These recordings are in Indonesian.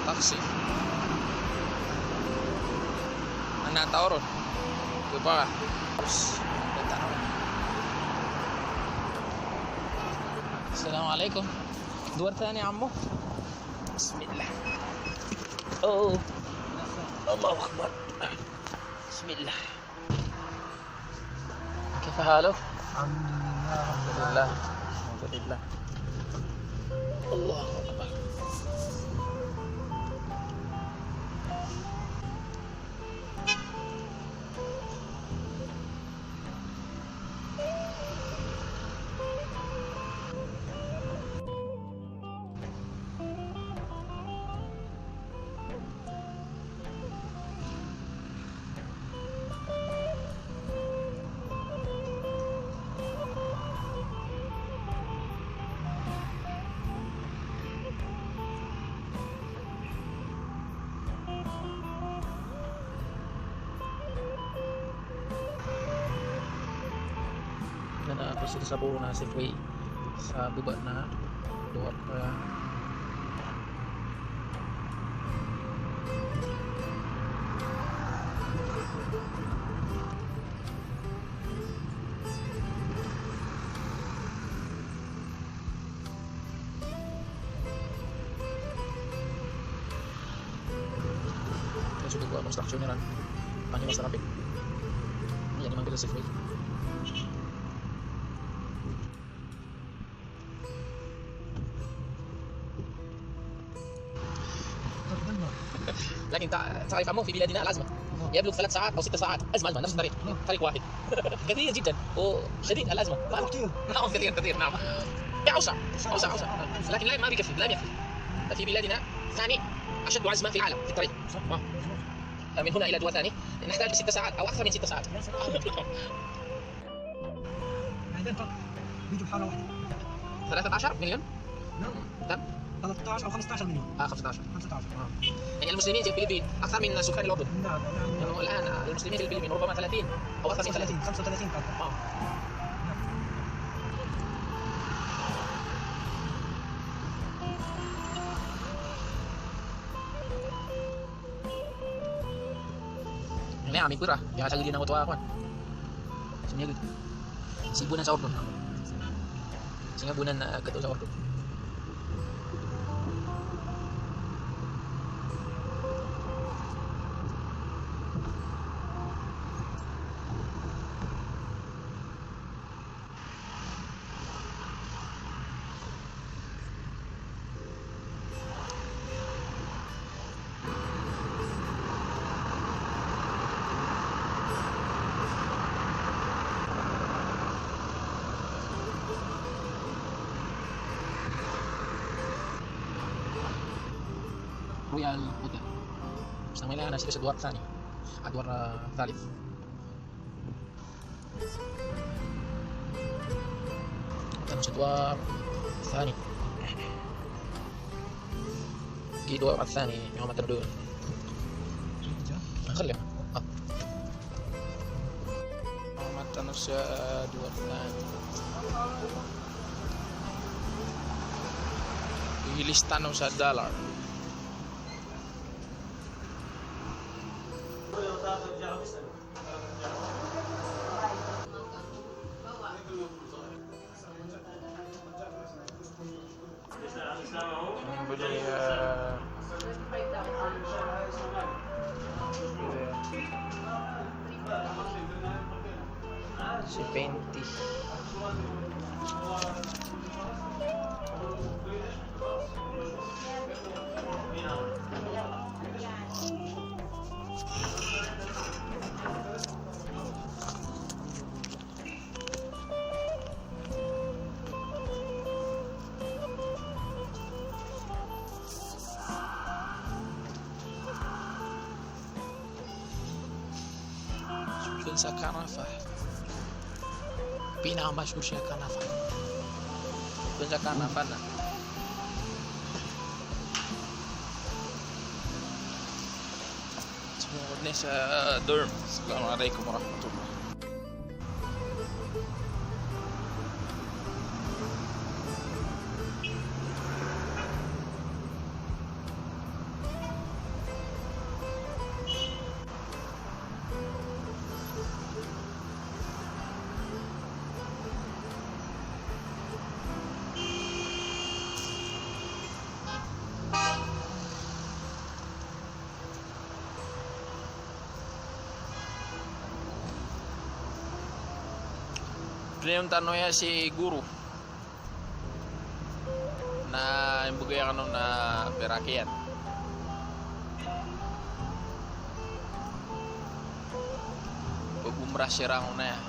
taksi. Anak tahu coba Assalamualaikum. دور ثاني عمو. بسم الله. أوه الله أكبر. بسم الله. كيف حالك؟ الحمد لله. الحمد لله. الله أكبر. Na ako sa puro na safeway sa baba na door pa. Sudah buat construction ni kan hanya mas rapid ini yang dimanggil safeway. لكن تعرف عمو في بلادنا الأزمة يبلغ 3 ساعات أو 6 ساعات أزمة نفس الطريق طريق واحد كثير جدا وشديد الأزمة نعم كثير نعم أوسع لكن لا ما بيكفي لا يكفي في بلادنا ثاني أشد عزمة في العالم في الطريق من هنا إلى دول ثاني نحتاج 6 ساعات أو أكثر من 6 ساعات بيجوا بحالة واحدة 13 مليون نعم 13 أو 15 مليون 15 15 يعني المسلمين في الفلبين أكثر من سكان الأردن. نعم يعني الآن المسلمين في الفلبين ربما 30 أو أكثر من 30 35 كذا. Ini kami pura, ya sa gili na ito ako. Sumiyagod. Sibunan sa Ordon. Singabunan na gato sa Ordon. رويال هوتيل مستعملها أنا في الأدوار الثاني الأدوار الثالث الأدوار الثاني الأدوار الثاني يوم تبدون خليها متى نرجع الأدوار الثاني listan usah $. Beli si Penti sa Kanafa. Pinakamasyur siya Kanafa. Doon sa Kanafa na. Sumunod na sa dorm. Assalamualaikum warahmatullahi. Dunia yung tanong ya si guru na imbugay ano na perakian. Pag-umrah sirang na ya.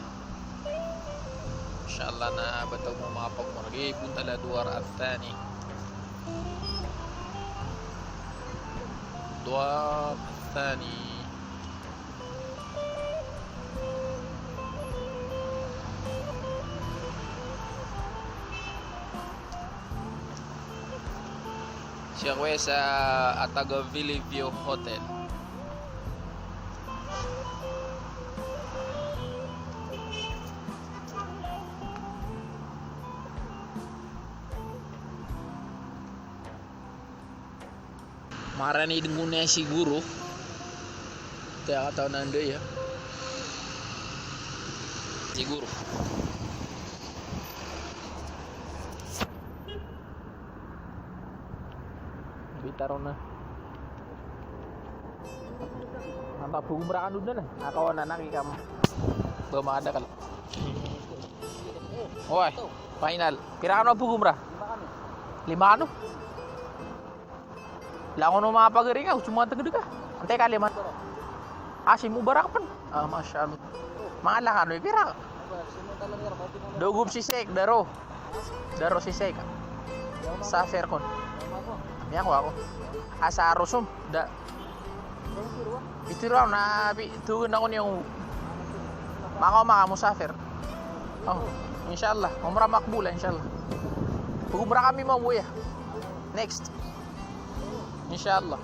Insyaallah na batag mo mga pagmuragi punta la duwar at-thani. Duwar at-thani. Siya ko sa Ataga Villeview Hotel. Marani muna siguro. Kaya kataon na ando ya. Siguro. Bitaro na. Nampak pumrakan doon na. Ako na nakikam. Bumada ka. Oy, final. Pira ka na pumra? 5 ano? Langon mo mga pagari ka, cuma tegede ka. Antay ka 5. Asim ubarak pan. Ah, masyaallah. Mga lakano pira. Dugub si Sek daro. Daro si Sek. Sa Faircon. Ya ako. Asa rusum da. Itu raw na tugon ako niyong maka musafir. Oh, insyaallah. Umrah makbula insyaallah. Umrah kami mau ya. Next. Insyaallah.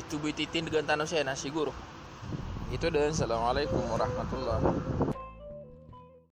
Itu bititin dengan tanah saya siguro. Itu dan assalamualaikum warahmatullahi